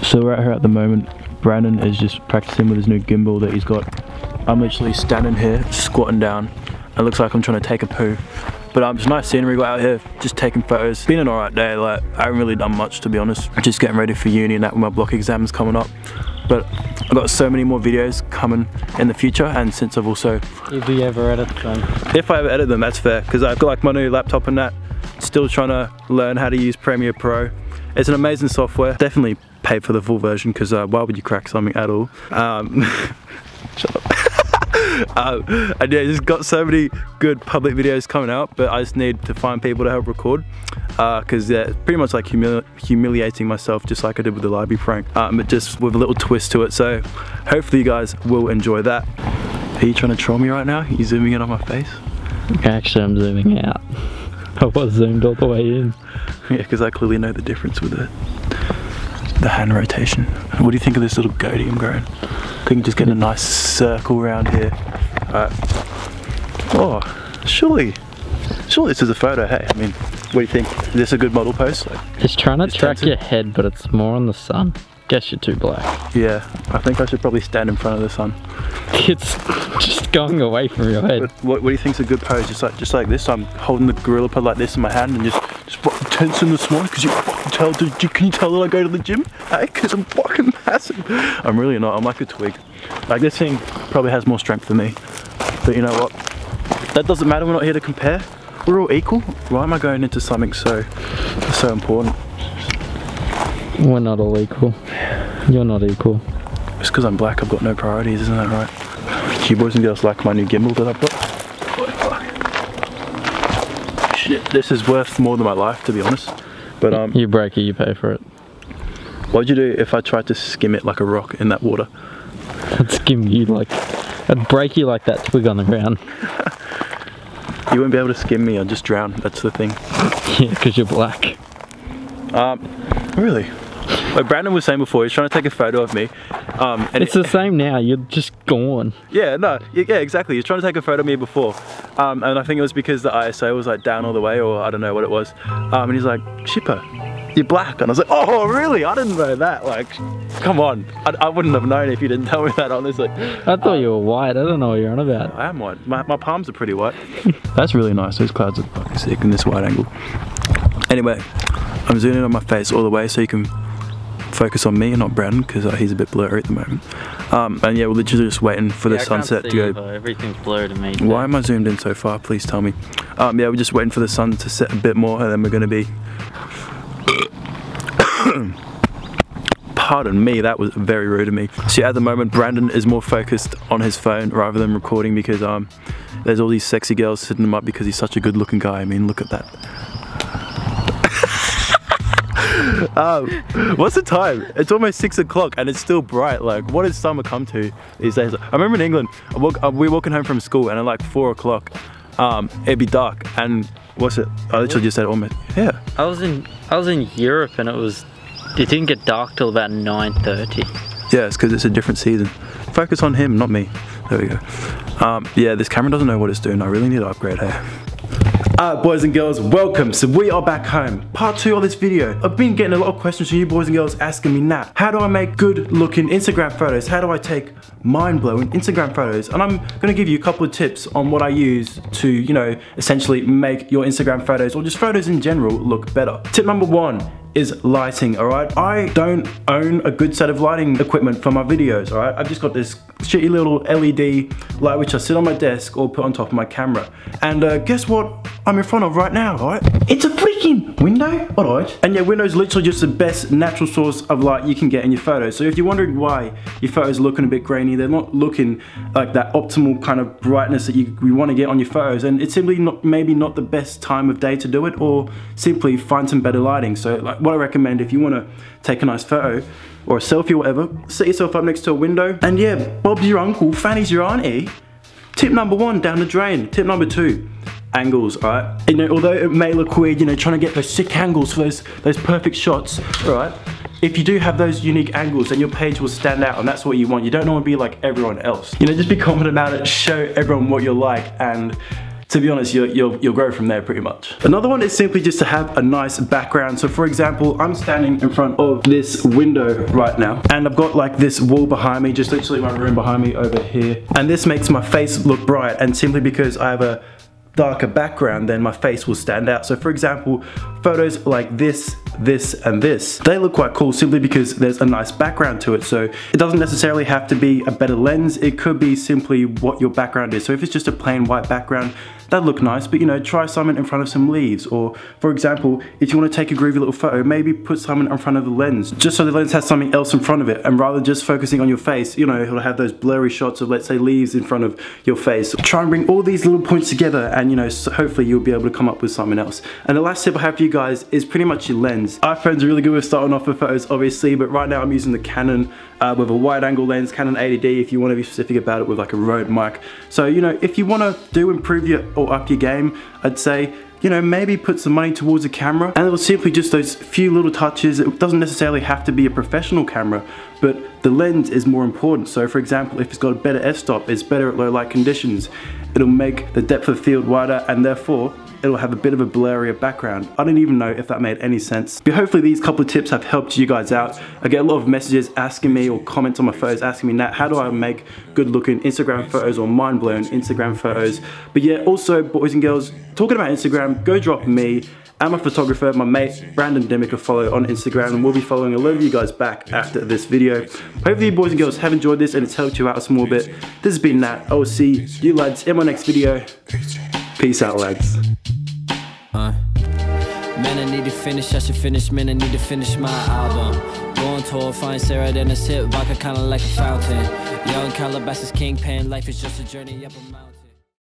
So we're out here at the moment. Brandon is just practicing with his new gimbal that he's got. I'm literally standing here, squatting down. It looks like I'm trying to take a poo. But it's nice scenery, got out here, just taking photos. Been an alright day, like, I haven't really done much to be honest. Just getting ready for uni and that with my block exams coming up. But I've got so many more videos coming in the future, and since I've also... If you ever edit them. If I ever edit them, that's fair, because I've got like my new laptop and that. Still trying to learn how to use Premiere Pro. It's an amazing software. Definitely pay for the full version, because why would you crack something at all? Shut up. And yeah, just got so many good public videos coming out, but I just need to find people to help record, because yeah, it's pretty much like humiliating myself, just like I did with the library prank, but just with a little twist to it. So hopefully you guys will enjoy that. Are you trying to troll me right now? Are you zooming in on my face? Actually, I'm zooming out. I was zoomed all the way in. Yeah, because I clearly know the difference with the hand rotation. What do you think of this little goatee I'm growing? Couldn't just get a nice circle around here. Oh, surely this is a photo. Hey, I mean, what do you think? Is this a good model pose? Like, it's trying to track your head, but it's more on the sun. Guess you're too black. Yeah, I think I should probably stand in front of the sun. It's just going away from your head. But what do you think's a good pose? Just like this. I'm holding the gorilla pod like this in my hand and just fucking tensing the smile, because you fucking tell. Can you tell that I go to the gym? Hey, because I'm fucking massive. I'm really not. I'm like a twig. Like, this thing probably has more strength than me. But you know what? That doesn't matter. We're not here to compare. We're all equal. Why am I going into something so important? We're not all equal. You're not equal. Just because I'm black, I've got no priorities, isn't that right? You boys and girls like my new gimbal that I've got? Shit, this is worth more than my life, to be honest. But you break it, you pay for it. What would you do if I tried to skim it like a rock in that water? I'd skim you like... I'd break you like that twig on the ground. You wouldn't be able to skim me, I'd just drown, that's the thing. Yeah, because you're black. Really? Like Brandon was saying before, he's trying to take a photo of me. And it's the same now, you're just gone. Yeah, no, yeah, exactly. He's trying to take a photo of me before. And I think it was because the ISO was like down all the way, or I don't know what it was. And he's like, Chipa, you're black. And I was like, oh, really? I didn't know that. Like, come on. I wouldn't have known if you didn't tell me that, honestly. I thought you were white. I don't know what you're on about. I am white. My palms are pretty white. That's really nice. Those clouds are fucking sick in this wide angle. Anyway, I'm zooming in on my face all the way so you can focus on me and not Brandon, because he's a bit blurry at the moment. And yeah, we're literally just waiting for the sunset to go. Everything's blurry to me. Why am I zoomed in so far? Please tell me. Yeah, we're just waiting for the sun to set a bit more, and then we're going to be... Pardon me, that was very rude of me. See, at the moment, Brandon is more focused on his phone rather than recording, because there's all these sexy girls sitting him up because he's such a good looking guy. I mean, look at that. What's the time? It's almost 6 o'clock and it's still bright. Like, what does summer come to these days? I remember in England, we were walking home from school, and at like 4 o'clock, it'd be dark. And what's it? I literally just said almost. Yeah. I was in Europe, and it didn't get dark till about 9:30. Yeah, it's because it's a different season. Focus on him, not me. There we go. Yeah, this camera doesn't know what it's doing. I really need to upgrade here. Alright, boys and girls, welcome. So we are back home. Part 2 of this video. I've been getting a lot of questions from you boys and girls asking me, Nat, how do I make good looking Instagram photos? How do I take mind-blowing Instagram photos? And I'm gonna give you a couple of tips on what I use to, you know, essentially make your Instagram photos, or just photos in general, look better. Tip number 1 is lighting, alright? I don't own a good set of lighting equipment for my videos, alright? I've just got this shitty little LED light which I sit on my desk or put on top of my camera. And guess what I'm in front of right now, alright? It's a freaking window, alright? And yeah, window's literally just the best natural source of light you can get in your photos. So if you're wondering why your photos are looking a bit grainy, they're not looking like that optimal kind of brightness that you want to get on your photos, and it's simply maybe not the best time of day to do it, or simply find some better lighting. So like, what I recommend, if you want to take a nice photo or a selfie or whatever, set yourself up next to a window, and yeah, Bob's your uncle, Fanny's your auntie. Tip number 1, down the drain. Tip number 2, angles, alright? You know, although it may look weird, you know, trying to get those sick angles for those perfect shots, alright? If you do have those unique angles, then your page will stand out, and that's what you want. You don't want to be like everyone else. You know, just be confident about it, show everyone what you're like, and to be honest, you'll grow from there pretty much. Another one is simply just to have a nice background. So for example, I'm standing in front of this window right now, and I've got like this wall behind me, just literally my room behind me over here. And this makes my face look bright, and simply because I have a darker background, then my face will stand out. So for example, photos like this, and this, they look quite cool simply because there's a nice background to it. So it doesn't necessarily have to be a better lens, it could be simply what your background is. So if it's just a plain white background, that'd look nice, but you know, try something in front of some leaves. Or for example, if you want to take a groovy little photo, maybe put something in front of the lens, just so the lens has something else in front of it, and rather than just focusing on your face, you know, it'll have those blurry shots of, let's say, leaves in front of your face. Try and bring all these little points together, and you know, so hopefully you'll be able to come up with something else. And the last tip I have for you guys is pretty much your lens. iPhones are really good with starting off with photos, obviously, but right now I'm using the Canon with a wide angle lens, Canon 80D, if you want to be specific about it, with like a Rode mic. So you know, if you want to improve your or up your game, I'd say, you know, maybe put some money towards a camera, and it was simply just those few little touches. It doesn't necessarily have to be a professional camera, but the lens is more important. So for example, if it's got a better f-stop, it's better at low light conditions, it'll make the depth of field wider, and therefore it'll have a bit of a blurrier background. I don't even know if that made any sense. But hopefully these couple of tips have helped you guys out. I get a lot of messages asking me, or comments on my photos asking me, Nat, how do I make good looking Instagram photos or mind blowing Instagram photos? But yeah, also boys and girls, talking about Instagram, go drop me. I'm a photographer, my mate Brandon Demick, a follow on Instagram, and we'll be following a lot of you guys back after this video. Hopefully you boys and girls have enjoyed this and it's helped you out a small bit. This has been Nat. I will see you lads in my next video. Peace out, lads. Man, I need to finish, I should finish, man, I need to finish my album. Going toward fine Sarah, then a sip vodka, kinda like a fountain. Young Calabasas, Kingpin, life is just a journey up a mountain.